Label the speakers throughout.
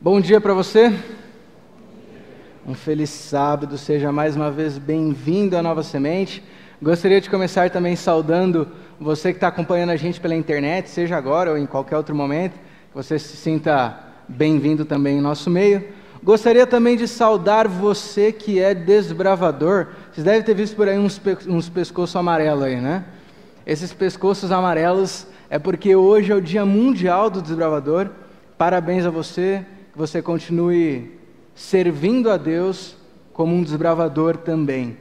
Speaker 1: Bom dia para você, um feliz sábado, seja mais uma vez bem-vindo à Nova Semente. Gostaria de começar também saudando você que está acompanhando a gente pela internet, seja agora ou em qualquer outro momento, que você se sinta bem-vindo também em nosso meio. Gostaria também de saudar você que é desbravador. Vocês devem ter visto por aí uns pescoços amarelos aí, né? Esses pescoços amarelos é porque hoje é o Dia Mundial do Desbravador. Parabéns a você. Que você continue servindo a Deus como um desbravador também.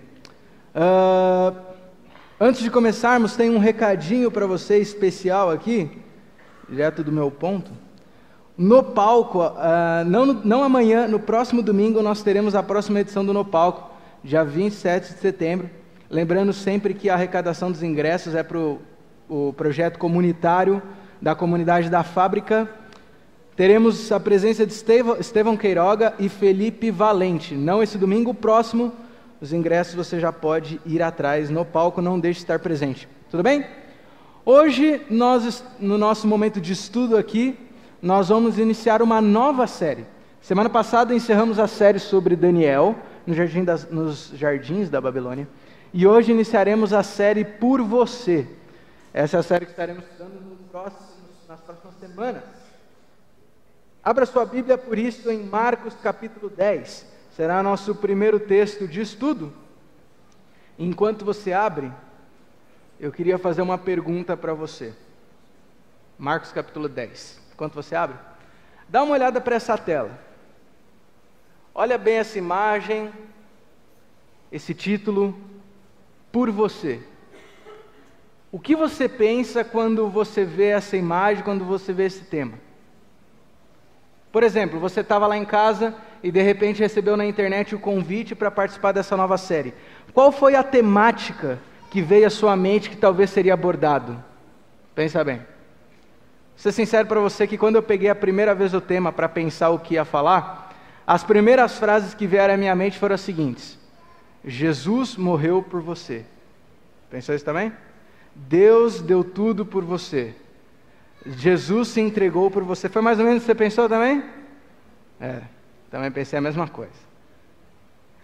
Speaker 1: Antes de começarmos, tem um recadinho para você especial aqui, direto do meu ponto. No Palco, não amanhã, no próximo domingo, nós teremos a próxima edição do No Palco, dia 27 de setembro. Lembrando sempre que a arrecadação dos ingressos é para o projeto comunitário da comunidade da Fábrica. Teremos a presença de Estevão Queiroga e Felipe Valente. Não esse domingo, o próximo, os ingressos você já pode ir atrás no palco, não deixe de estar presente. Tudo bem? Hoje, no nosso momento de estudo aqui, nós vamos iniciar uma nova série. Semana passada encerramos a série sobre Daniel, nos Jardins da Babilônia. E hoje iniciaremos a série Por Você. Essa é a série que estaremos estudando nas próximas semanas. Abra sua Bíblia, por isso, em Marcos capítulo 10. Será nosso primeiro texto de estudo. Enquanto você abre, eu queria fazer uma pergunta para você. Marcos capítulo 10. Enquanto você abre, dá uma olhada para essa tela. Olha bem essa imagem, esse título, Por Você. O que você pensa quando você vê essa imagem, quando você vê esse tema? Por exemplo, você estava lá em casa e de repente recebeu na internet o convite para participar dessa nova série. Qual foi a temática que veio à sua mente que talvez seria abordado? Pensa bem. Vou ser sincero para você que quando eu peguei a primeira vez o tema para pensar o que ia falar, as primeiras frases que vieram à minha mente foram as seguintes: Jesus morreu por você. Pensou isso também? Deus deu tudo por você. Jesus se entregou por você. Foi mais ou menos o que você pensou também? Também pensei a mesma coisa.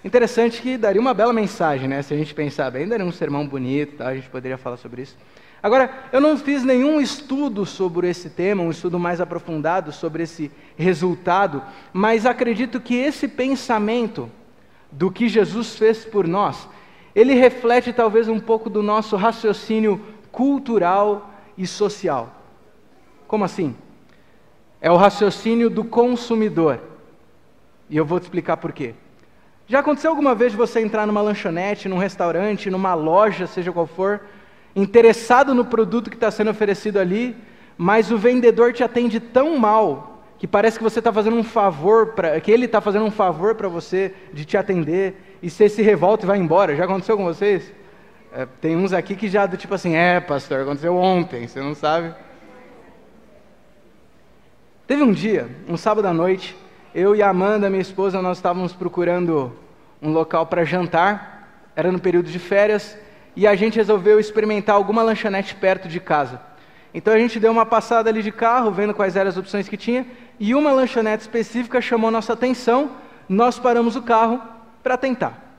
Speaker 1: Interessante que daria uma bela mensagem, né? Se a gente pensar bem, daria um sermão bonito, tá? A gente poderia falar sobre isso. Agora, eu não fiz nenhum estudo sobre esse tema, um estudo mais aprofundado sobre esse resultado, mas acredito que esse pensamento do que Jesus fez por nós, ele reflete talvez um pouco do nosso raciocínio cultural e social. Como assim? É o raciocínio do consumidor. E eu vou te explicar por quê. Já aconteceu alguma vez de você entrar numa lanchonete, num restaurante, numa loja, seja qual for, interessado no produto que está sendo oferecido ali, mas o vendedor te atende tão mal que parece que você está fazendo um favor, que ele está fazendo um favor para você de te atender, e você se revolta e vai embora. Já aconteceu com vocês? Tem uns aqui que já do tipo assim, pastor, aconteceu ontem, você não sabe? Teve um dia, um sábado à noite, eu e a Amanda, minha esposa, nós estávamos procurando um local para jantar, era no período de férias, e a gente resolveu experimentar alguma lanchonete perto de casa. Então a gente deu uma passada ali de carro, vendo quais eram as opções que tinha, e uma lanchonete específica chamou nossa atenção, nós paramos o carro para tentar.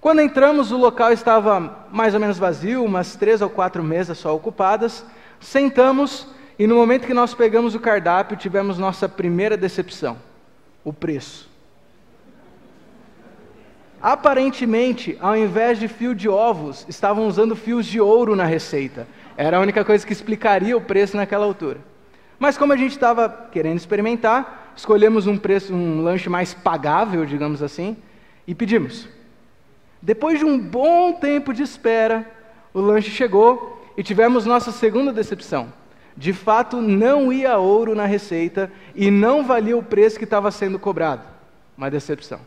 Speaker 1: Quando entramos, o local estava mais ou menos vazio, umas 3 ou 4 mesas só ocupadas, sentamos. E no momento que nós pegamos o cardápio, tivemos nossa primeira decepção: o preço. Aparentemente, ao invés de fio de ovos, estavam usando fios de ouro na receita. Era a única coisa que explicaria o preço naquela altura. Mas como a gente estava querendo experimentar, escolhemos um lanche mais pagável, digamos assim, e pedimos. Depois de um bom tempo de espera, o lanche chegou e tivemos nossa segunda decepção. De fato, não ia ouro na receita e não valia o preço que estava sendo cobrado. Uma decepção.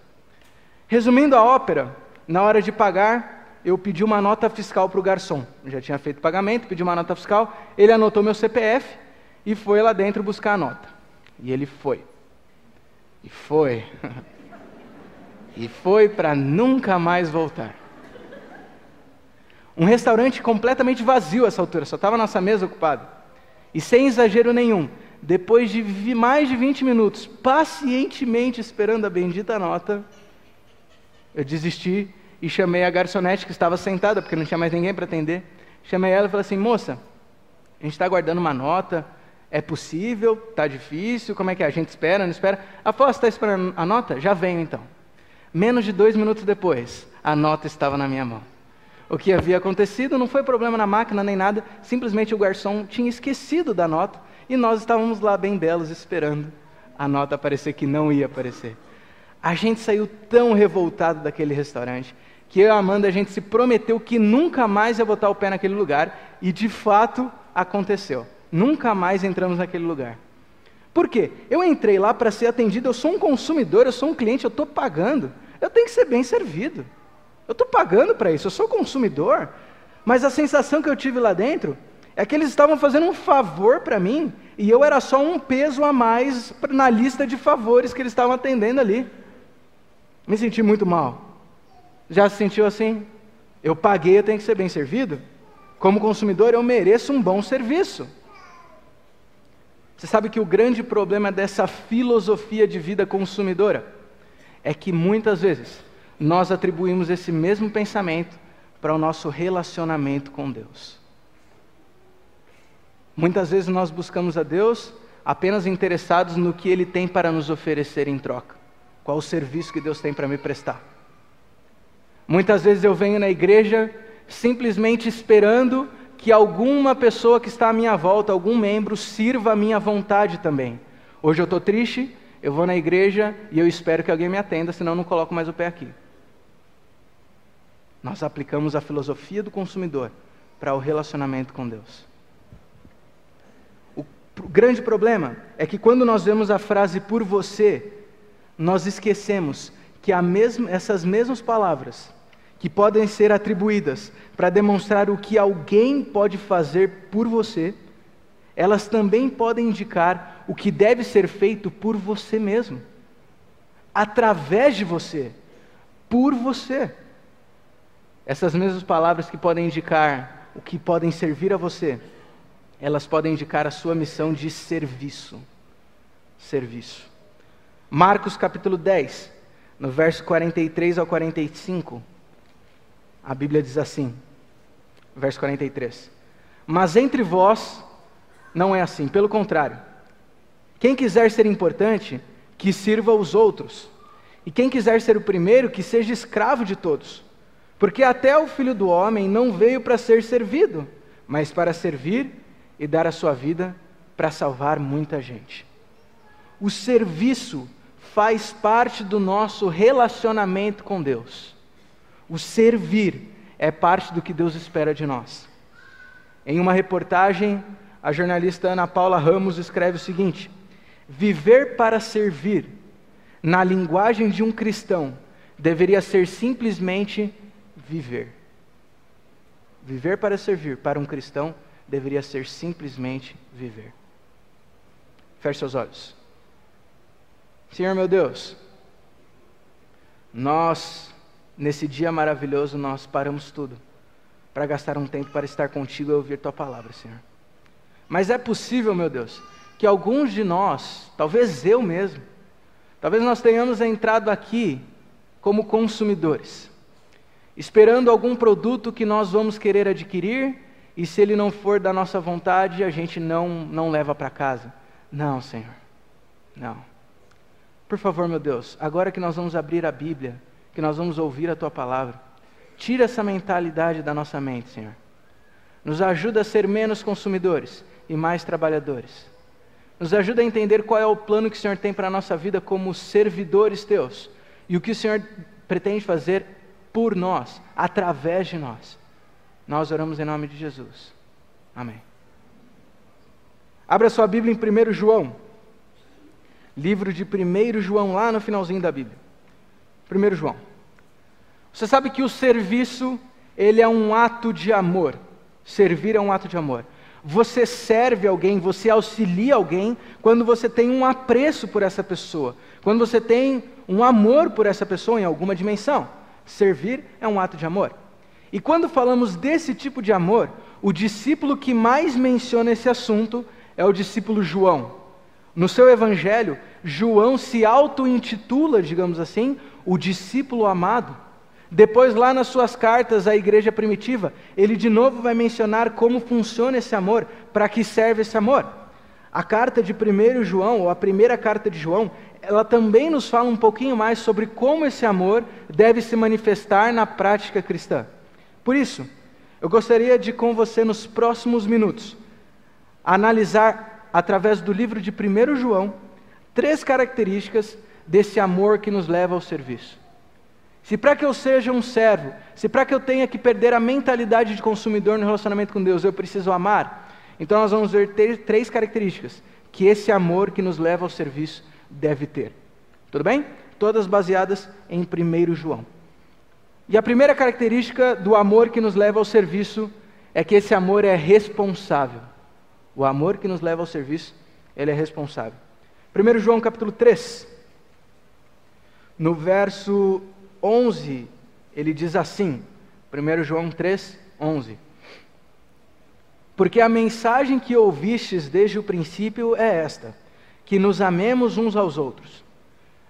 Speaker 1: Resumindo a ópera, na hora de pagar, eu pedi uma nota fiscal para o garçom. Eu já tinha feito o pagamento, pedi uma nota fiscal, ele anotou meu CPF e foi lá dentro buscar a nota. E ele foi. E foi. E foi para nunca mais voltar. Um restaurante completamente vazio a essa altura, só estava a nossa mesa ocupada. E sem exagero nenhum, depois de mais de 20 minutos, pacientemente esperando a bendita nota, eu desisti e chamei a garçonete que estava sentada, porque não tinha mais ninguém para atender. Chamei ela e falei assim: moça, a gente está aguardando uma nota, é possível, está difícil, como é que é? A gente espera, não espera? Ela falou: você está esperando a nota? Já venho então. Menos de 2 minutos depois, a nota estava na minha mão. O que havia acontecido não foi problema na máquina nem nada, simplesmente o garçom tinha esquecido da nota e nós estávamos lá bem belos esperando a nota aparecer, que não ia aparecer. A gente saiu tão revoltado daquele restaurante que eu e a Amanda, a gente se prometeu que nunca mais ia botar o pé naquele lugar, e de fato aconteceu. Nunca mais entramos naquele lugar. Por quê? Eu entrei lá para ser atendido, eu sou um consumidor, eu sou um cliente, eu estou pagando, eu tenho que ser bem servido. Eu estou pagando para isso, eu sou consumidor, mas a sensação que eu tive lá dentro é que eles estavam fazendo um favor para mim, e eu era só um peso a mais na lista de favores que eles estavam atendendo ali. Me senti muito mal. Já se sentiu assim? Eu paguei, eu tenho que ser bem servido? Como consumidor, eu mereço um bom serviço. Você sabe que o grande problema dessa filosofia de vida consumidora é que muitas vezes nós atribuímos esse mesmo pensamento para o nosso relacionamento com Deus. Muitas vezes nós buscamos a Deus apenas interessados no que Ele tem para nos oferecer em troca. Qual o serviço que Deus tem para me prestar? Muitas vezes eu venho na igreja simplesmente esperando que alguma pessoa que está à minha volta, algum membro, sirva a minha vontade também. Hoje eu estou triste, eu vou na igreja e eu espero que alguém me atenda, senão eu não coloco mais o pé aqui. Nós aplicamos a filosofia do consumidor para o relacionamento com Deus. O grande problema é que quando nós vemos a frase "por você", nós esquecemos que essas mesmas palavras que podem ser atribuídas para demonstrar o que alguém pode fazer por você, elas também podem indicar o que deve ser feito por você mesmo, através de você, por você. Essas mesmas palavras que podem indicar o que podem servir a você, elas podem indicar a sua missão de serviço. Serviço. Marcos capítulo 10, no verso 43 ao 45, a Bíblia diz assim, verso 43: mas entre vós não é assim, pelo contrário, quem quiser ser importante, que sirva os outros, e quem quiser ser o primeiro, que seja escravo de todos, porque até o Filho do Homem não veio para ser servido, mas para servir e dar a sua vida para salvar muita gente. O serviço faz parte do nosso relacionamento com Deus. O servir é parte do que Deus espera de nós. Em uma reportagem, a jornalista Ana Paula Ramos escreve o seguinte: viver para servir, na linguagem de um cristão, deveria ser simplesmente viver. Viver para servir, para um cristão, deveria ser simplesmente viver. Feche seus olhos. Senhor meu Deus, nesse dia maravilhoso, nós paramos tudo para gastar um tempo para estar contigo e ouvir Tua palavra, Senhor. Mas é possível, meu Deus, que alguns de nós, talvez eu mesmo, talvez nós tenhamos entrado aqui como consumidores, esperando algum produto que nós vamos querer adquirir, e se ele não for da nossa vontade, a gente não leva para casa. Não, Senhor, não. Por favor, meu Deus, agora que nós vamos abrir a Bíblia, que nós vamos ouvir a Tua palavra, tira essa mentalidade da nossa mente, Senhor. Nos ajuda a ser menos consumidores e mais trabalhadores. Nos ajuda a entender qual é o plano que o Senhor tem para a nossa vida como servidores Teus, e o que o Senhor pretende fazer por nós, através de nós. Nós oramos em nome de Jesus. Amém. Abra sua Bíblia em 1 João. Livro de 1 João, lá no finalzinho da Bíblia. 1 João. Você sabe que o serviço, ele é um ato de amor. Servir é um ato de amor. Você serve alguém, você auxilia alguém quando você tem um apreço por essa pessoa, quando você tem um amor por essa pessoa em alguma dimensão. Servir é um ato de amor. E quando falamos desse tipo de amor, o discípulo que mais menciona esse assunto é o discípulo João. No seu evangelho, João se auto-intitula, digamos assim, o discípulo amado. Depois, lá nas suas cartas à igreja primitiva, ele de novo vai mencionar como funciona esse amor, para que serve esse amor. A carta de 1 João, ou a primeira carta de João, ela também nos fala um pouquinho mais sobre como esse amor deve se manifestar na prática cristã. Por isso, eu gostaria de, com você, nos próximos minutos, analisar, através do livro de 1 João, 3 características desse amor que nos leva ao serviço. Se para que eu seja um servo, se para que eu tenha que perder a mentalidade de consumidor no relacionamento com Deus, eu preciso amar, então nós vamos ver 3 características que esse amor que nos leva ao serviço deve ter. Tudo bem? Todas baseadas em 1 João. E a primeira característica do amor que nos leva ao serviço é que esse amor é responsável. O amor que nos leva ao serviço, ele é responsável. 1 João capítulo 3, no verso 11, ele diz assim, 1 João 3, 11. Porque a mensagem que ouvistes desde o princípio é esta, que nos amemos uns aos outros.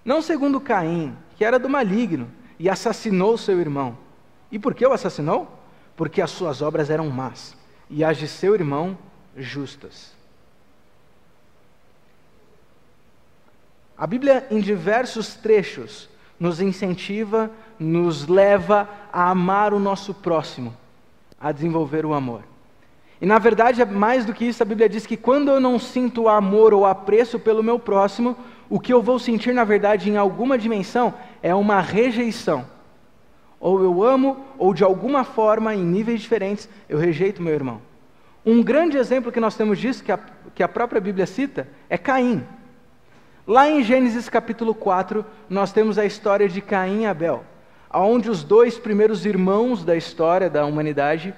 Speaker 1: Não segundo Caim, que era do maligno, e assassinou seu irmão. E por que o assassinou? Porque as suas obras eram más, e as de seu irmão justas. A Bíblia, em diversos trechos, nos incentiva, nos leva a amar o nosso próximo, a desenvolver o amor. E na verdade, mais do que isso, a Bíblia diz que quando eu não sinto amor ou apreço pelo meu próximo, o que eu vou sentir, na verdade, em alguma dimensão, é uma rejeição. Ou eu amo, ou de alguma forma, em níveis diferentes, eu rejeito meu irmão. Um grande exemplo que nós temos disso, que a própria Bíblia cita, é Caim. Lá em Gênesis capítulo 4, nós temos a história de Caim e Abel, onde os 2 primeiros irmãos da história da humanidade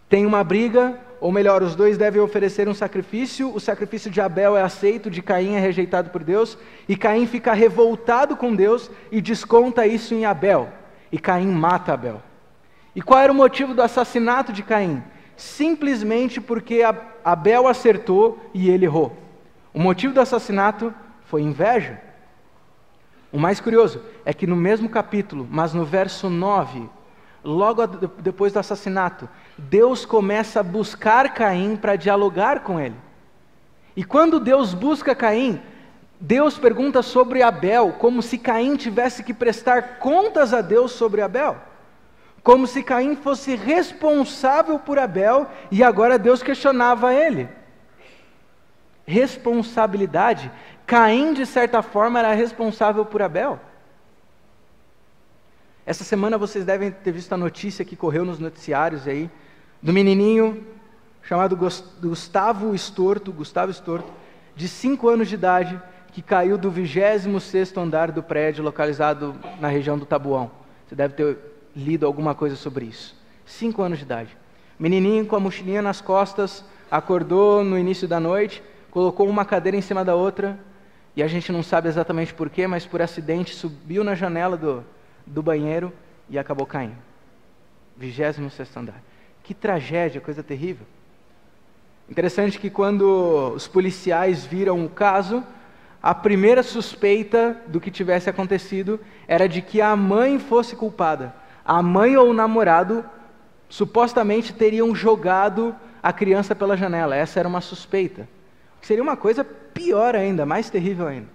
Speaker 1: têm uma briga, ou melhor, os 2 devem oferecer um sacrifício, o sacrifício de Abel é aceito, de Caim é rejeitado por Deus, e Caim fica revoltado com Deus e desconta isso em Abel, e Caim mata Abel. E qual era o motivo do assassinato de Caim? Simplesmente porque Abel acertou e ele errou. O motivo do assassinato foi inveja. O mais curioso é que no mesmo capítulo, mas no verso 9, logo depois do assassinato, Deus começa a buscar Caim para dialogar com ele. E quando Deus busca Caim, Deus pergunta sobre Abel, como se Caim tivesse que prestar contas a Deus sobre Abel. Como se Caim fosse responsável por Abel e agora Deus questionava ele. Responsabilidade. Caim, de certa forma, era responsável por Abel. Essa semana vocês devem ter visto a notícia que correu nos noticiários aí, do menininho chamado Gustavo Estorto, de 5 anos de idade, que caiu do 26º andar do prédio localizado na região do Taboão. Você deve ter lido alguma coisa sobre isso. 5 anos de idade. Menininho com a mochilinha nas costas, acordou no início da noite, colocou uma cadeira em cima da outra, e a gente não sabe exatamente porquê, mas por acidente subiu na janela do banheiro e acabou caindo. 26º andar. Que tragédia, coisa terrível. Interessante que quando os policiais viram o caso, a primeira suspeita do que tivesse acontecido era de que a mãe fosse culpada. A mãe ou o namorado supostamente teriam jogado a criança pela janela. Essa era uma suspeita. Seria uma coisa pior ainda, mais terrível ainda.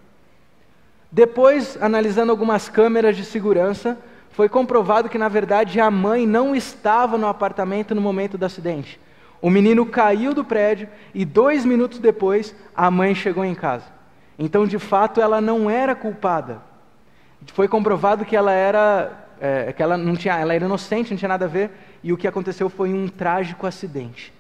Speaker 1: Depois, analisando algumas câmeras de segurança, foi comprovado que, na verdade, a mãe não estava no apartamento no momento do acidente. O menino caiu do prédio e 2 minutos depois, a mãe chegou em casa. Então, de fato, ela não era culpada. Foi comprovado que ela era inocente, não tinha nada a ver, e o que aconteceu foi um trágico acidente.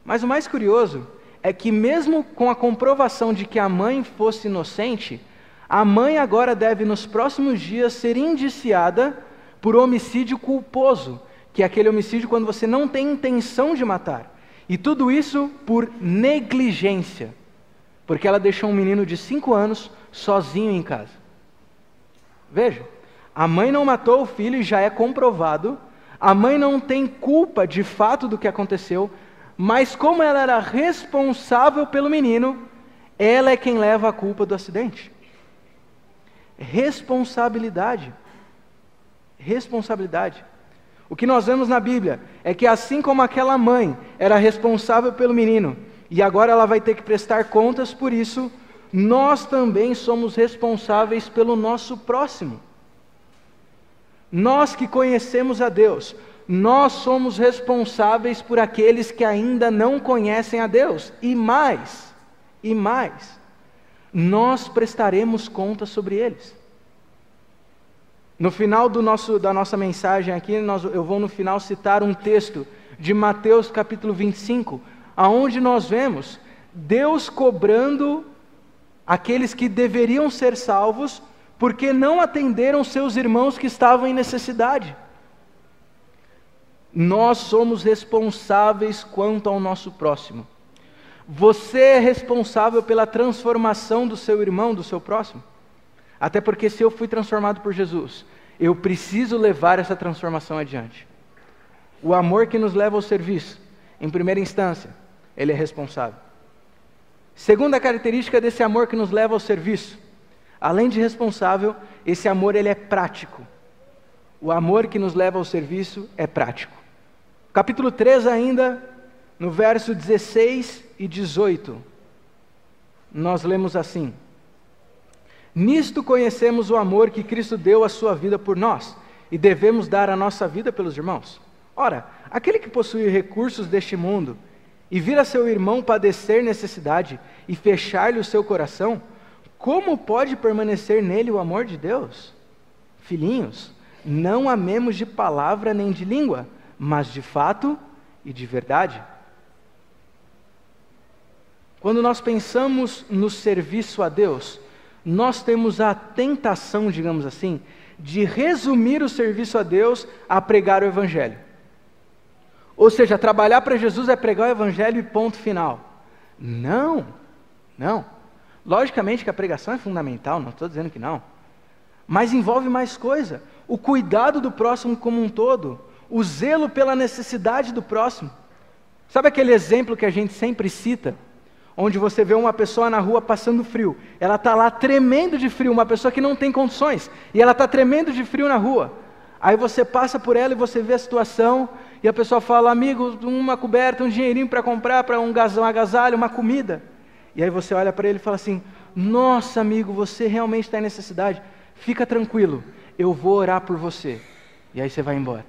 Speaker 1: Mas o mais curioso é que mesmo com a comprovação de que a mãe fosse inocente, a mãe agora deve, nos próximos dias, ser indiciada por homicídio culposo, que é aquele homicídio quando você não tem intenção de matar. E tudo isso por negligência, porque ela deixou um menino de 5 anos sozinho em casa. Veja, a mãe não matou o filho e já é comprovado, a mãe não tem culpa de fato do que aconteceu, mas como ela era responsável pelo menino, ela é quem leva a culpa do acidente. Responsabilidade. Responsabilidade. O que nós vemos na Bíblia é que assim como aquela mãe era responsável pelo menino, e agora ela vai ter que prestar contas por isso, nós também somos responsáveis pelo nosso próximo. Nós que conhecemos a Deus, nós somos responsáveis por aqueles que ainda não conhecem a Deus. E mais, nós prestaremos contas sobre eles. No final da nossa mensagem aqui, eu vou no final citar um texto de Mateus capítulo 25, aonde nós vemos Deus cobrando aqueles que deveriam ser salvos, porque não atenderam seus irmãos que estavam em necessidade. Nós somos responsáveis quanto ao nosso próximo. Você é responsável pela transformação do seu irmão, do seu próximo? Até porque se eu fui transformado por Jesus, eu preciso levar essa transformação adiante. O amor que nos leva ao serviço, em primeira instância, ele é responsável. Segunda característica desse amor que nos leva ao serviço, além de responsável, esse amor ele é prático. O amor que nos leva ao serviço é prático. Capítulo 3 ainda, no verso 16 e 18, nós lemos assim: nisto conhecemos o amor que Cristo deu a sua vida por nós, e devemos dar a nossa vida pelos irmãos. Ora, aquele que possui recursos deste mundo, e vir a seu irmão padecer necessidade, e fechar-lhe o seu coração, como pode permanecer nele o amor de Deus? Filhinhos, não amemos de palavra nem de língua, mas de fato e de verdade. Quando nós pensamos no serviço a Deus, nós temos a tentação, digamos assim, de resumir o serviço a Deus a pregar o Evangelho. Ou seja, trabalhar para Jesus é pregar o Evangelho e ponto final. Não. Logicamente que a pregação é fundamental, não estou dizendo que não. Mas envolve mais coisa. O cuidado do próximo como um todo. O zelo pela necessidade do próximo. Sabe aquele exemplo que a gente sempre cita? Onde você vê uma pessoa na rua passando frio. Ela está lá tremendo de frio, uma pessoa que não tem condições. E ela está tremendo de frio na rua. Aí você passa por ela e você vê a situação. E a pessoa fala: amigo, uma coberta, um dinheirinho para comprar para um agasalho, uma comida. E aí você olha para ele e fala assim: nossa amigo, você realmente está em necessidade. Fica tranquilo, eu vou orar por você. E aí você vai embora.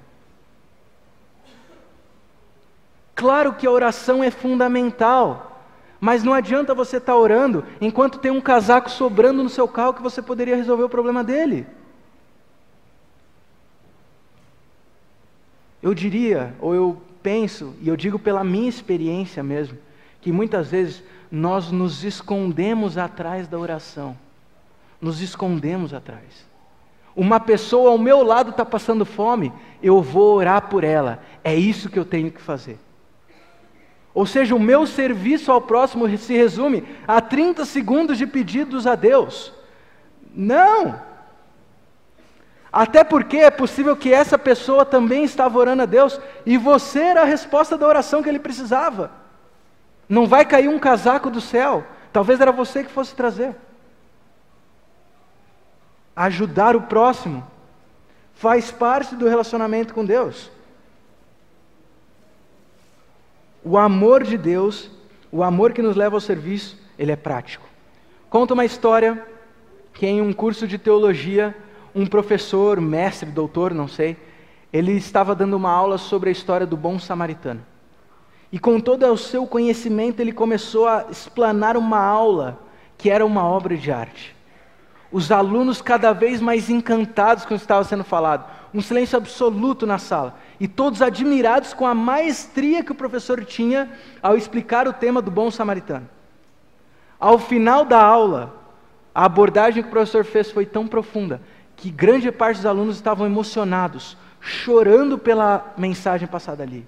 Speaker 1: Claro que a oração é fundamental, mas não adianta você estar orando enquanto tem um casaco sobrando no seu carro que você poderia resolver o problema dele. Eu diria, ou eu penso, e eu digo pela minha experiência mesmo, que muitas vezes nós nos escondemos atrás da oração. Nos escondemos atrás. Uma pessoa ao meu lado está passando fome, eu vou orar por ela. É isso que eu tenho que fazer. Ou seja, o meu serviço ao próximo se resume a 30 segundos de pedidos a Deus. Não! Até porque é possível que essa pessoa também estava orando a Deus e você era a resposta da oração que ele precisava. Não vai cair um casaco do céu. Talvez era você que fosse trazer. Ajudar o próximo faz parte do relacionamento com Deus. O amor de Deus, o amor que nos leva ao serviço, ele é prático. Conta uma história que em um curso de teologia, um professor, mestre, doutor, não sei, ele estava dando uma aula sobre a história do bom samaritano. E com todo o seu conhecimento, ele começou a explanar uma aula que era uma obra de arte. Os alunos cada vez mais encantados com o que estava sendo falado. Um silêncio absoluto na sala. E todos admirados com a maestria que o professor tinha ao explicar o tema do bom samaritano. Ao final da aula, a abordagem que o professor fez foi tão profunda que grande parte dos alunos estavam emocionados, chorando pela mensagem passada ali.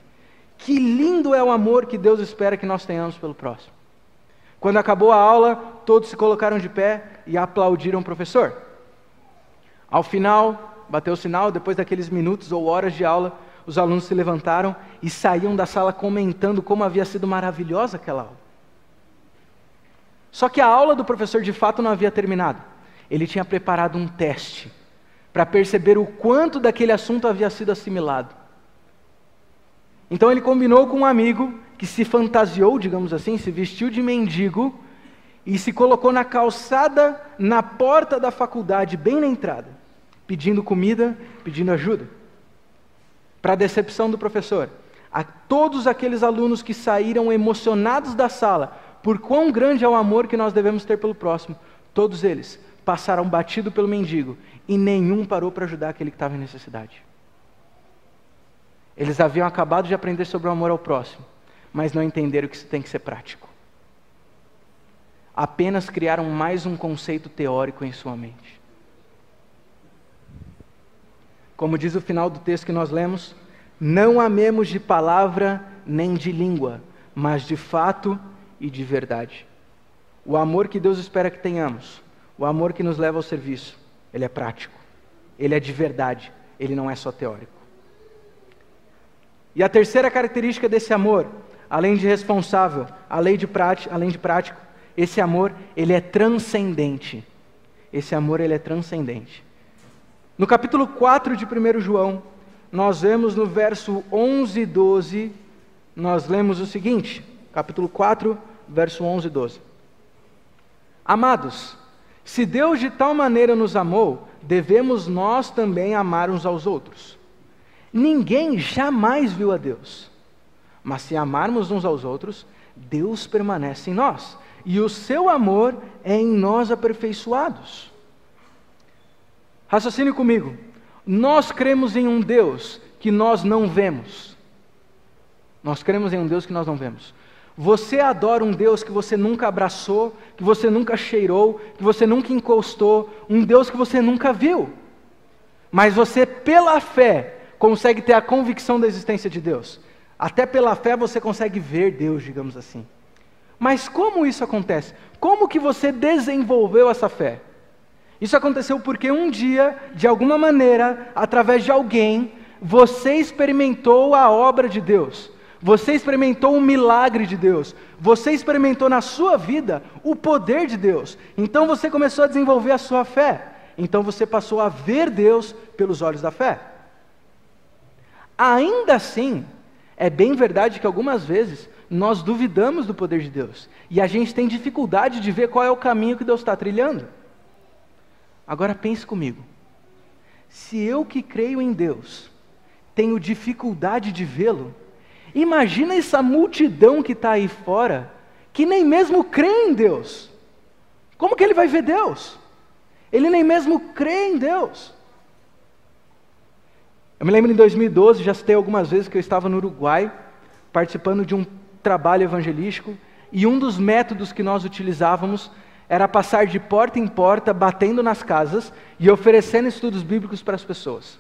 Speaker 1: Que lindo é o amor que Deus espera que nós tenhamos pelo próximo. Quando acabou a aula, todos se colocaram de pé e aplaudiram o professor. Ao final, bateu o sinal, depois daqueles minutos ou horas de aula, os alunos se levantaram e saíam da sala comentando como havia sido maravilhosa aquela aula. Só que a aula do professor de fato não havia terminado. Ele tinha preparado um teste para perceber o quanto daquele assunto havia sido assimilado. Então ele combinou com um amigo que se fantasiou, digamos assim, se vestiu de mendigo e se colocou na calçada, na porta da faculdade, bem na entrada, pedindo comida, pedindo ajuda. Para a decepção do professor, a todos aqueles alunos que saíram emocionados da sala, por quão grande é o amor que nós devemos ter pelo próximo, todos eles passaram batido pelo mendigo e nenhum parou para ajudar aquele que estava em necessidade. Eles haviam acabado de aprender sobre o amor ao próximo, mas não entenderam que isso tem que ser prático. Apenas criaram mais um conceito teórico em sua mente. Como diz o final do texto que nós lemos, não amemos de palavra nem de língua, mas de fato e de verdade. O amor que Deus espera que tenhamos, o amor que nos leva ao serviço, ele é prático, ele é de verdade, ele não é só teórico. E a terceira característica desse amor, além de responsável, além de prático, esse amor, ele é transcendente. Esse amor, ele é transcendente. No capítulo 4 de 1 João, nós vemos no verso 11 e 12, nós lemos o seguinte, capítulo 4, verso 11 e 12. Amados, se Deus de tal maneira nos amou, devemos nós também amar uns aos outros. Ninguém jamais viu a Deus, mas se amarmos uns aos outros, Deus permanece em nós, e o seu amor é em nós aperfeiçoados. Raciocine comigo, nós cremos em um Deus que nós não vemos. Nós cremos em um Deus que nós não vemos. Você adora um Deus que você nunca abraçou, que você nunca cheirou, que você nunca encostou, um Deus que você nunca viu. Mas você, pela fé, consegue ter a convicção da existência de Deus. Até pela fé você consegue ver Deus, digamos assim. Mas como isso acontece? Como que você desenvolveu essa fé? Isso aconteceu porque um dia, de alguma maneira, através de alguém, você experimentou a obra de Deus. Você experimentou o milagre de Deus. Você experimentou na sua vida o poder de Deus. Então você começou a desenvolver a sua fé. Então você passou a ver Deus pelos olhos da fé. Ainda assim, é bem verdade que algumas vezes nós duvidamos do poder de Deus. E a gente tem dificuldade de ver qual é o caminho que Deus está trilhando. Agora pense comigo. Se eu que creio em Deus tenho dificuldade de vê-lo, imagina essa multidão que está aí fora, que nem mesmo crê em Deus. Como que ele vai ver Deus? Ele nem mesmo crê em Deus. Eu me lembro em 2012, já citei algumas vezes que eu estava no Uruguai, participando de um trabalho evangelístico, e um dos métodos que nós utilizávamos era passar de porta em porta, batendo nas casas e oferecendo estudos bíblicos para as pessoas.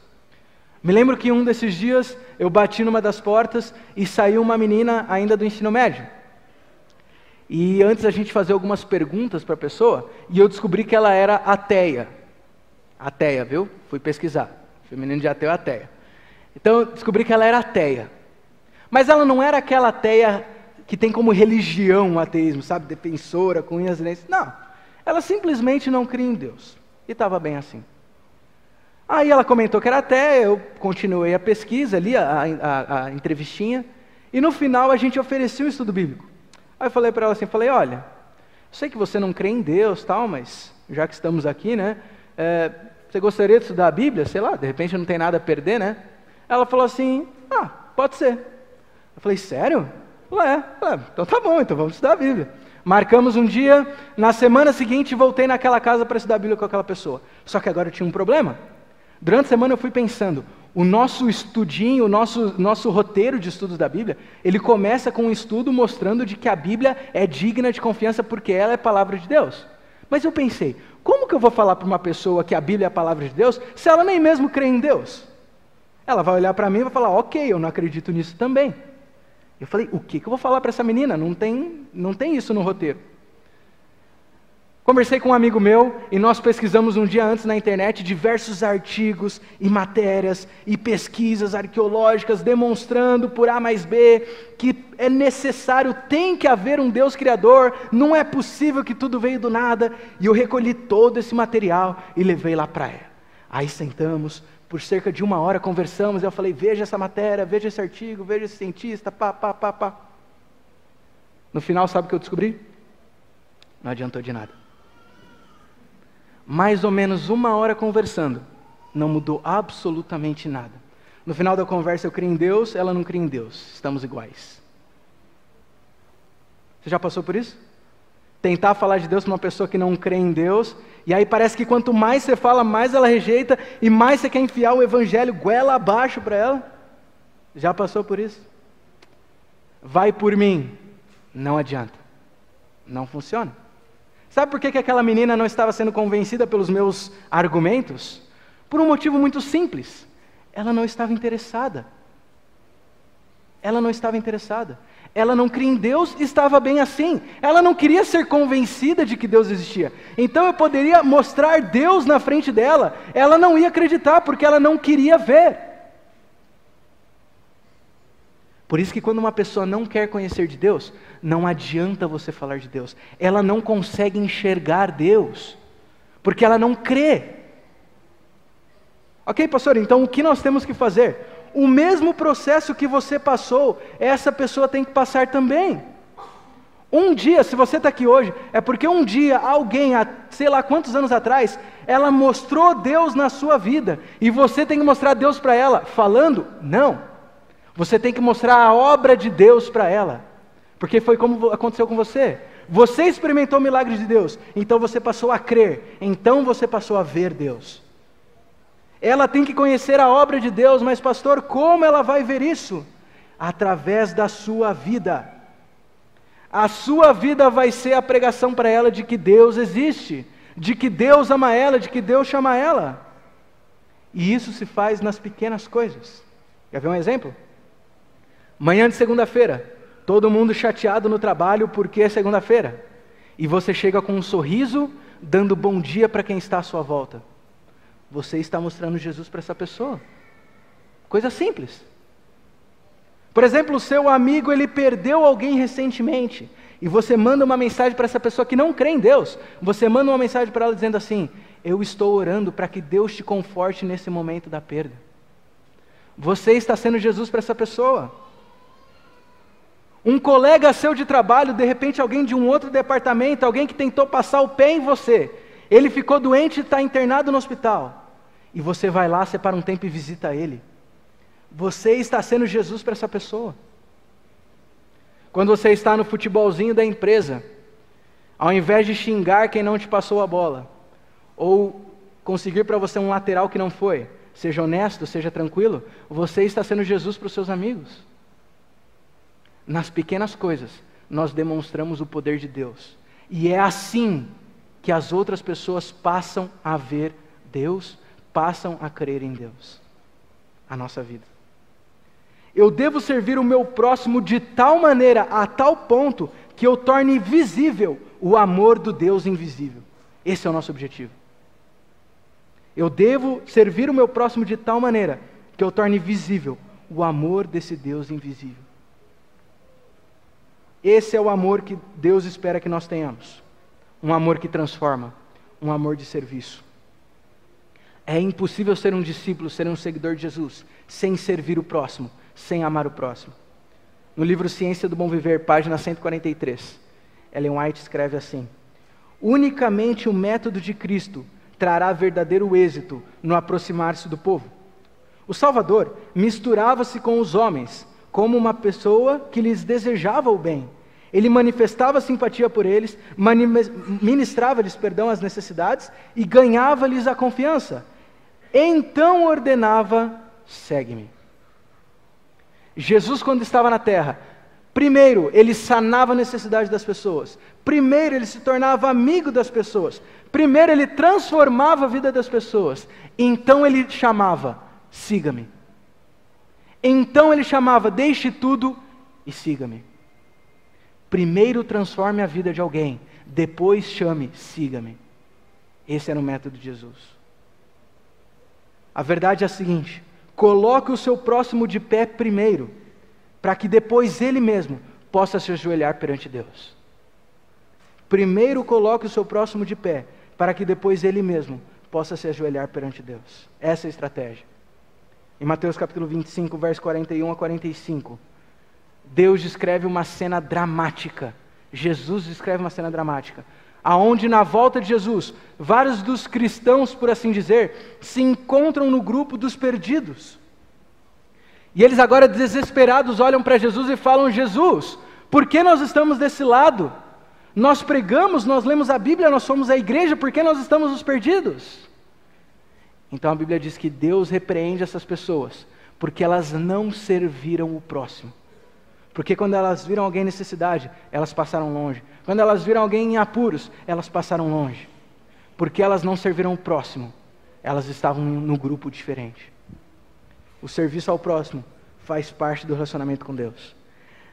Speaker 1: Me lembro que um desses dias eu bati numa das portas e saiu uma menina ainda do ensino médio. E antes a gente fazer algumas perguntas para a pessoa, e eu descobri que ela era ateia. Ateia, viu? Fui pesquisar. Feminino de ateu é ateia. Então eu descobri que ela era ateia. Mas ela não era aquela ateia que tem como religião o ateísmo, sabe? Defensora, com unhas e dentes. Não. Ela simplesmente não cria em Deus. E estava bem assim. Aí ela comentou que era ateia, eu continuei a pesquisa ali, a entrevistinha, e no final a gente oferecia um estudo bíblico. Aí eu falei para ela assim, olha, eu sei que você não crê em Deus, tal, mas já que estamos aqui, né, você gostaria de estudar a Bíblia? Sei lá, de repente não tem nada a perder, né? Ela falou assim, pode ser. Eu falei, sério? Então tá bom, então vamos estudar a Bíblia. Marcamos um dia, na semana seguinte voltei naquela casa para estudar a Bíblia com aquela pessoa. Só que agora eu tinha um problema. Durante a semana eu fui pensando, o nosso estudinho, o nosso roteiro de estudos da Bíblia, ele começa com um estudo mostrando de que a Bíblia é digna de confiança porque ela é a palavra de Deus. Mas eu pensei, como que eu vou falar para uma pessoa que a Bíblia é a palavra de Deus, se ela nem mesmo crê em Deus? Ela vai olhar para mim e vai falar, ok, eu não acredito nisso também. Eu falei, o que eu vou falar para essa menina? Não tem isso no roteiro. Conversei com um amigo meu e nós pesquisamos um dia antes na internet diversos artigos e matérias e pesquisas arqueológicas demonstrando por A mais B que é necessário, tem que haver um Deus Criador, não é possível que tudo veio do nada. E eu recolhi todo esse material e levei lá para ela. Aí sentamos, por cerca de 1 hora conversamos, e eu falei, veja essa matéria, veja esse artigo, veja esse cientista, pá. No final, sabe o que eu descobri? Não adiantou de nada. Mais ou menos 1 hora conversando, não mudou absolutamente nada. No final da conversa eu creio em Deus, ela não crê em Deus, estamos iguais. Você já passou por isso? Tentar falar de Deus para uma pessoa que não crê em Deus, e aí parece que quanto mais você fala, mais ela rejeita, e mais você quer enfiar o evangelho goela abaixo para ela. Já passou por isso? Vai por mim, não adianta, não funciona. Sabe por que aquela menina não estava sendo convencida pelos meus argumentos? Por um motivo muito simples. Ela não estava interessada. Ela não estava interessada. Ela não cria em Deus e estava bem assim. Ela não queria ser convencida de que Deus existia. Então eu poderia mostrar Deus na frente dela. Ela não ia acreditar porque ela não queria ver. Por isso que quando uma pessoa não quer conhecer de Deus, não adianta você falar de Deus. Ela não consegue enxergar Deus, porque ela não crê. Ok, pastor, então o que nós temos que fazer? O mesmo processo que você passou, essa pessoa tem que passar também. Um dia, se você está aqui hoje, é porque um dia alguém, há sei lá quantos anos atrás, ela mostrou Deus na sua vida, e você tem que mostrar Deus para ela, falando? Não. Você tem que mostrar a obra de Deus para ela, porque foi como aconteceu com você. Você experimentou o milagre de Deus, então você passou a crer, então você passou a ver Deus. Ela tem que conhecer a obra de Deus, mas pastor, como ela vai ver isso? Através da sua vida. A sua vida vai ser a pregação para ela de que Deus existe, de que Deus ama ela, de que Deus chama ela. E isso se faz nas pequenas coisas. Quer ver um exemplo? Manhã de segunda-feira, todo mundo chateado no trabalho porque é segunda-feira. E você chega com um sorriso, dando bom dia para quem está à sua volta. Você está mostrando Jesus para essa pessoa. Coisa simples. Por exemplo, o seu amigo, ele perdeu alguém recentemente. E você manda uma mensagem para essa pessoa que não crê em Deus. Você manda uma mensagem para ela dizendo assim, eu estou orando para que Deus te conforte nesse momento da perda. Você está sendo Jesus para essa pessoa. Um colega seu de trabalho, de repente alguém de um outro departamento, alguém que tentou passar o pé em você, ele ficou doente e está internado no hospital, e você vai lá, separa um tempo e visita ele. Você está sendo Jesus para essa pessoa. Quando você está no futebolzinho da empresa, ao invés de xingar quem não te passou a bola, ou conseguir para você um lateral que não foi, seja honesto, seja tranquilo, você está sendo Jesus para os seus amigos. Nas pequenas coisas, nós demonstramos o poder de Deus. E é assim que as outras pessoas passam a ver Deus, passam a crer em Deus. A nossa vida. Eu devo servir o meu próximo de tal maneira, a tal ponto, que eu torne visível o amor do Deus invisível. Esse é o nosso objetivo. Eu devo servir o meu próximo de tal maneira, que eu torne visível o amor desse Deus invisível. Esse é o amor que Deus espera que nós tenhamos. Um amor que transforma, um amor de serviço. É impossível ser um discípulo, ser um seguidor de Jesus, sem servir o próximo, sem amar o próximo. No livro Ciência do Bom Viver, página 143, Ellen White escreve assim: unicamente o método de Cristo trará verdadeiro êxito no aproximar-se do povo. O Salvador misturava-se com os homens, como uma pessoa que lhes desejava o bem. Ele manifestava simpatia por eles, ministrava-lhes, as necessidades e ganhava-lhes a confiança. Então ordenava, segue-me. Jesus, quando estava na terra, primeiro ele sanava a necessidade das pessoas, primeiro ele se tornava amigo das pessoas, primeiro ele transformava a vida das pessoas, então ele chamava, siga-me. Então ele chamava, deixe tudo e siga-me. Primeiro transforme a vida de alguém, depois chame, siga-me. Esse era o método de Jesus. A verdade é a seguinte: coloque o seu próximo de pé primeiro, para que depois ele mesmo possa se ajoelhar perante Deus. Primeiro coloque o seu próximo de pé, para que depois ele mesmo possa se ajoelhar perante Deus. Essa é a estratégia. Em Mateus capítulo 25, verso 41 a 45, Deus descreve uma cena dramática. Jesus descreve uma cena dramática, aonde na volta de Jesus, vários dos cristãos, por assim dizer, se encontram no grupo dos perdidos. E eles agora desesperados olham para Jesus e falam: Jesus, por que nós estamos desse lado? Nós pregamos, nós lemos a Bíblia, nós somos a igreja, por que nós estamos os perdidos? Então a Bíblia diz que Deus repreende essas pessoas, porque elas não serviram o próximo. Porque quando elas viram alguém em necessidade, elas passaram longe. Quando elas viram alguém em apuros, elas passaram longe. Porque elas não serviram o próximo, elas estavam no grupo diferente. O serviço ao próximo faz parte do relacionamento com Deus.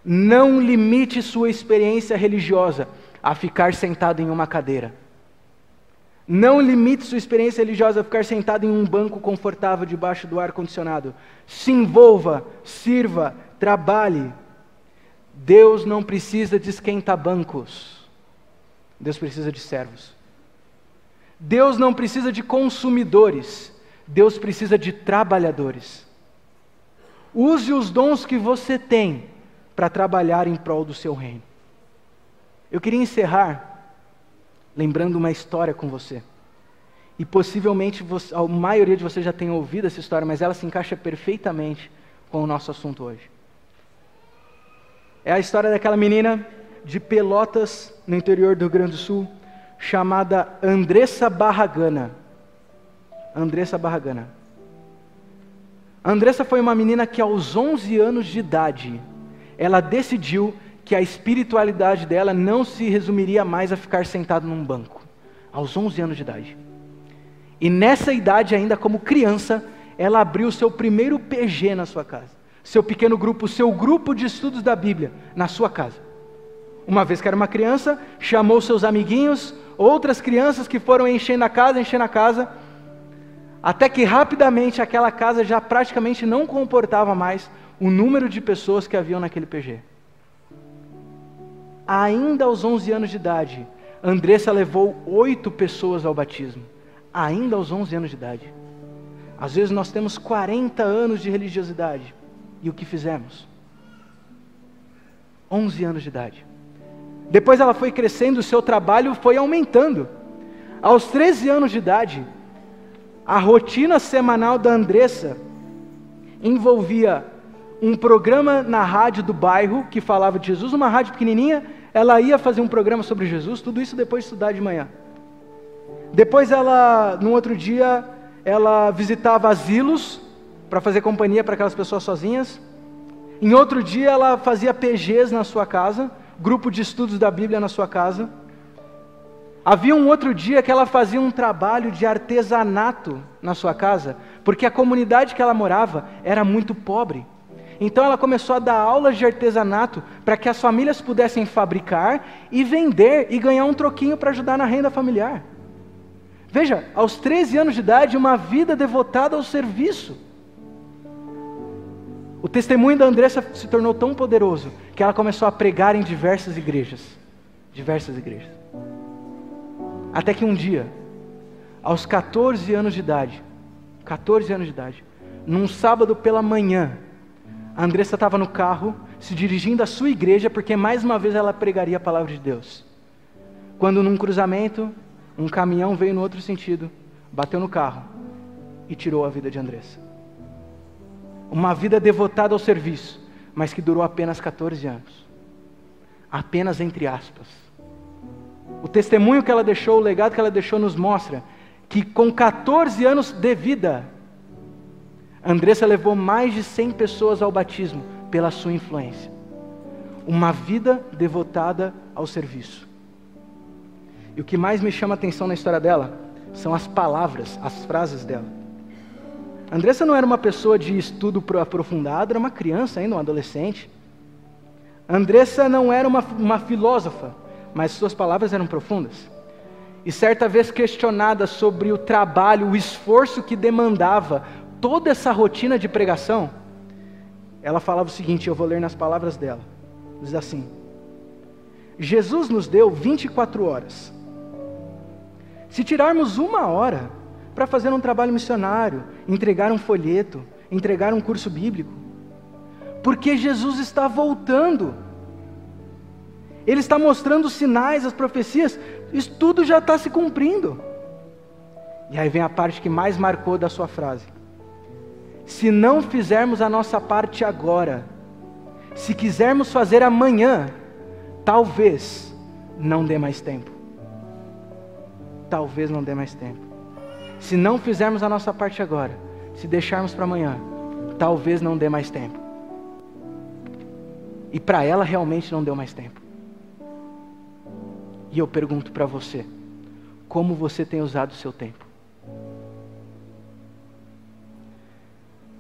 Speaker 1: Não limite sua experiência religiosa a ficar sentado em uma cadeira. Não limite sua experiência religiosa a ficar sentado em um banco confortável debaixo do ar-condicionado. Se envolva, sirva, trabalhe. Deus não precisa de esquenta-bancos. Deus precisa de servos. Deus não precisa de consumidores. Deus precisa de trabalhadores. Use os dons que você tem para trabalhar em prol do seu reino. Eu queria encerrar lembrando uma história com você. E possivelmente a maioria de vocês já tenha ouvido essa história, mas ela se encaixa perfeitamente com o nosso assunto hoje. É a história daquela menina de Pelotas, no interior do Rio Grande do Sul, chamada Andressa Barragana. Andressa Barragana. Andressa foi uma menina que aos 11 anos de idade, ela decidiu que a espiritualidade dela não se resumiria mais a ficar sentado num banco. Aos 11 anos de idade. E nessa idade ainda como criança, ela abriu o seu primeiro PG na sua casa. Seu pequeno grupo, seu grupo de estudos da Bíblia, na sua casa. Uma vez que era uma criança, chamou seus amiguinhos, outras crianças que foram enchendo a casa, até que rapidamente aquela casa já praticamente não comportava mais o número de pessoas que haviam naquele PG. Ainda aos 11 anos de idade, Andressa levou 8 pessoas ao batismo. Ainda aos 11 anos de idade. Às vezes nós temos 40 anos de religiosidade. E o que fizemos? 11 anos de idade. Depois ela foi crescendo, o seu trabalho foi aumentando. Aos 13 anos de idade, a rotina semanal da Andressa envolvia um programa na rádio do bairro que falava de Jesus, uma rádio pequenininha. Ela ia fazer um programa sobre Jesus, tudo isso depois de estudar de manhã. Depois no outro dia, ela visitava asilos para fazer companhia para aquelas pessoas sozinhas. Em outro dia ela fazia PGs na sua casa, grupo de estudos da Bíblia na sua casa. Havia um outro dia que ela fazia um trabalho de artesanato na sua casa, porque a comunidade que ela morava era muito pobre. Então ela começou a dar aulas de artesanato para que as famílias pudessem fabricar e vender e ganhar um troquinho para ajudar na renda familiar. Veja, aos 13 anos de idade, uma vida devotada ao serviço. O testemunho da Andressa se tornou tão poderoso que ela começou a pregar em diversas igrejas. Diversas igrejas. Até que um dia, aos 14 anos de idade, num sábado pela manhã, a Andressa estava no carro, se dirigindo à sua igreja, porque mais uma vez ela pregaria a palavra de Deus. Quando num cruzamento, um caminhão veio no outro sentido, bateu no carro e tirou a vida de Andressa. Uma vida devotada ao serviço, mas que durou apenas 14 anos. Apenas entre aspas. O testemunho que ela deixou, o legado que ela deixou nos mostra que com 14 anos de vida, Andressa levou mais de 100 pessoas ao batismo pela sua influência. Uma vida devotada ao serviço. E o que mais me chama a atenção na história dela são as palavras, as frases dela. Andressa não era uma pessoa de estudo aprofundado, era uma criança ainda, uma adolescente. Andressa não era uma filósofa. mas suas palavras eram profundas. E certa vez questionada sobre o trabalho, o esforço que demandava toda essa rotina de pregação, ela falava o seguinte, eu vou ler nas palavras dela, diz assim: Jesus nos deu 24 horas. Se tirarmos 1 hora para fazer um trabalho missionário, entregar um folheto, entregar um curso bíblico, porque Jesus está voltando, Ele está mostrando os sinais, as profecias, isso tudo já está se cumprindo. E aí vem a parte que mais marcou da sua frase: se não fizermos a nossa parte agora, se quisermos fazer amanhã, talvez não dê mais tempo. Talvez não dê mais tempo. Se não fizermos a nossa parte agora, se deixarmos para amanhã, talvez não dê mais tempo. E para ela realmente não deu mais tempo. E eu pergunto para você, como você tem usado o seu tempo?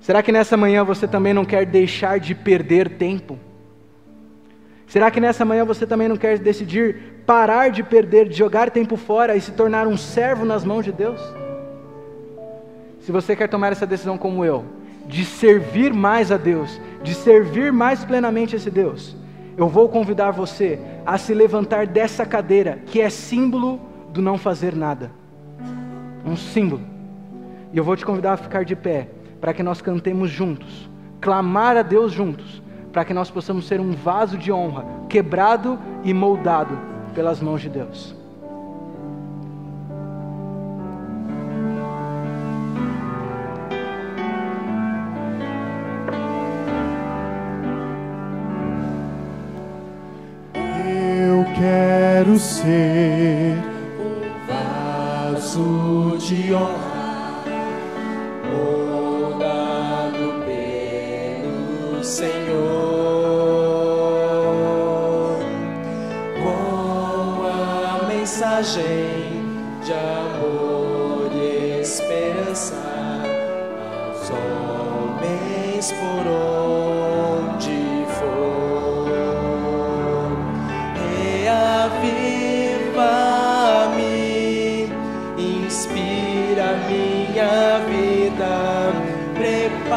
Speaker 1: Será que nessa manhã você também não quer deixar de perder tempo? Será que nessa manhã você também não quer decidir parar de perder, de jogar tempo fora e se tornar um servo nas mãos de Deus? Se você quer tomar essa decisão como eu, de servir mais a Deus, de servir mais plenamente esse Deus, eu vou convidar você a se levantar dessa cadeira, que é símbolo do não fazer nada. Um símbolo. E eu vou te convidar a ficar de pé, para que nós cantemos juntos, clamar a Deus juntos, para que nós possamos ser um vaso de honra, quebrado e moldado pelas mãos de Deus.
Speaker 2: Eu quero ser um vaso de honra, moldado pelo Senhor, com a mensagem de amor e esperança aos homens por onde for. Reaviva-me, inspira minha vida, prepara-me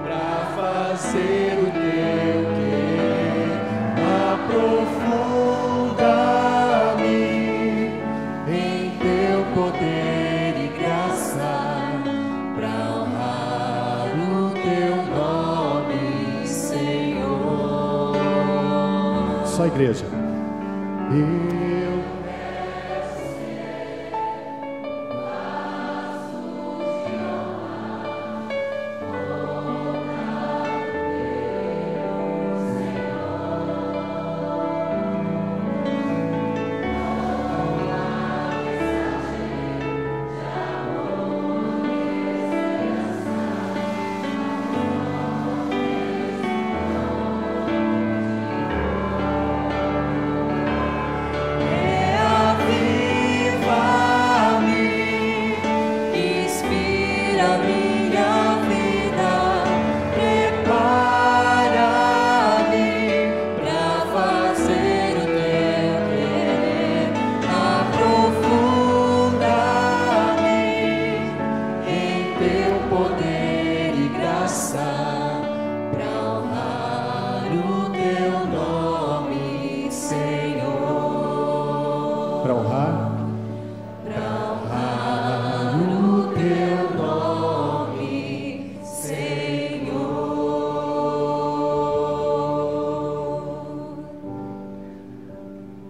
Speaker 2: para fazer o teu querer, aprofunda-me em teu poder e graça, para honrar o teu nome, Senhor. Só a igreja.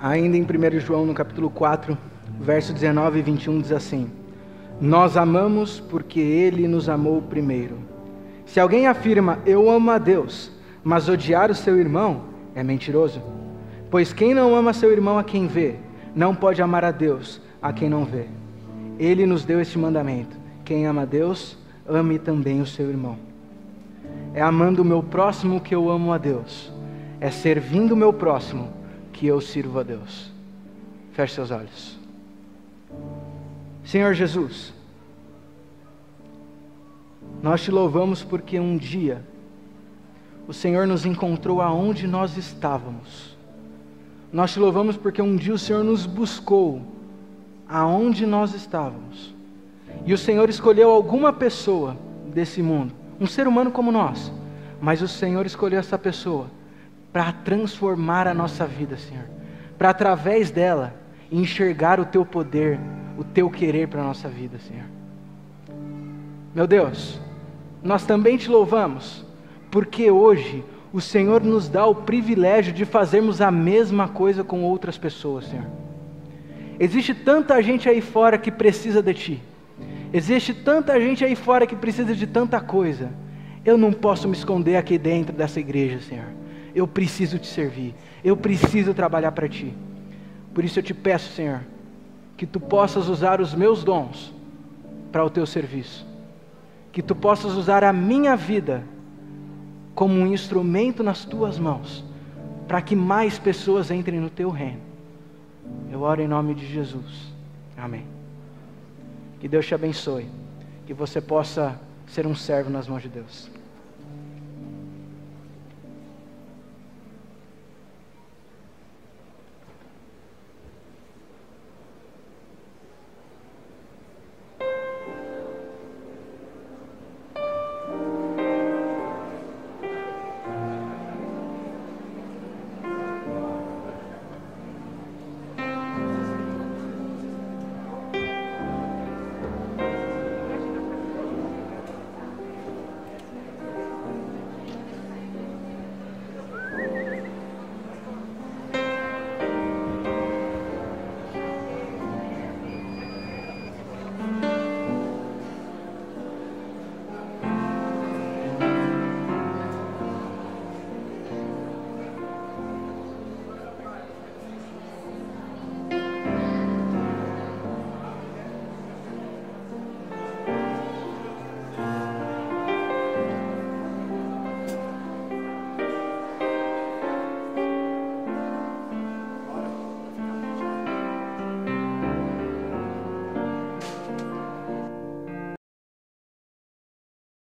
Speaker 1: Ainda em 1 João, no capítulo 4, verso 19 e 21, diz assim: nós amamos porque Ele nos amou primeiro. Se alguém afirma, eu amo a Deus, mas odiar o seu irmão, é mentiroso. Pois quem não ama seu irmão a quem vê, não pode amar a Deus a quem não vê. Ele nos deu este mandamento: quem ama a Deus, ame também o seu irmão. É amando o meu próximo que eu amo a Deus. É servindo o meu próximo que eu sirvo a Deus. Feche seus olhos. Senhor Jesus, nós te louvamos porque um dia o Senhor nos encontrou aonde nós estávamos. Nós te louvamos porque um dia o Senhor nos buscou aonde nós estávamos. E o Senhor escolheu alguma pessoa desse mundo, um ser humano como nós, mas o Senhor escolheu essa pessoa para transformar a nossa vida, Senhor, para através dela enxergar o teu poder, o teu querer para a nossa vida, Senhor. Meu Deus, nós também te louvamos porque hoje o Senhor nos dá o privilégio de fazermos a mesma coisa com outras pessoas, Senhor. Existe tanta gente aí fora que precisa de Ti. Existe tanta gente aí fora que precisa de tanta coisa. Eu não posso me esconder aqui dentro dessa igreja, Senhor. Eu preciso Te servir. Eu preciso trabalhar para Ti. Por isso eu Te peço, Senhor, que Tu possas usar os meus dons para o Teu serviço. Que Tu possas usar a minha vida como um instrumento nas Tuas mãos, para que mais pessoas entrem no Teu reino. Eu oro em nome de Jesus. Amém. Que Deus te abençoe. Que você possa ser um servo nas mãos de Deus.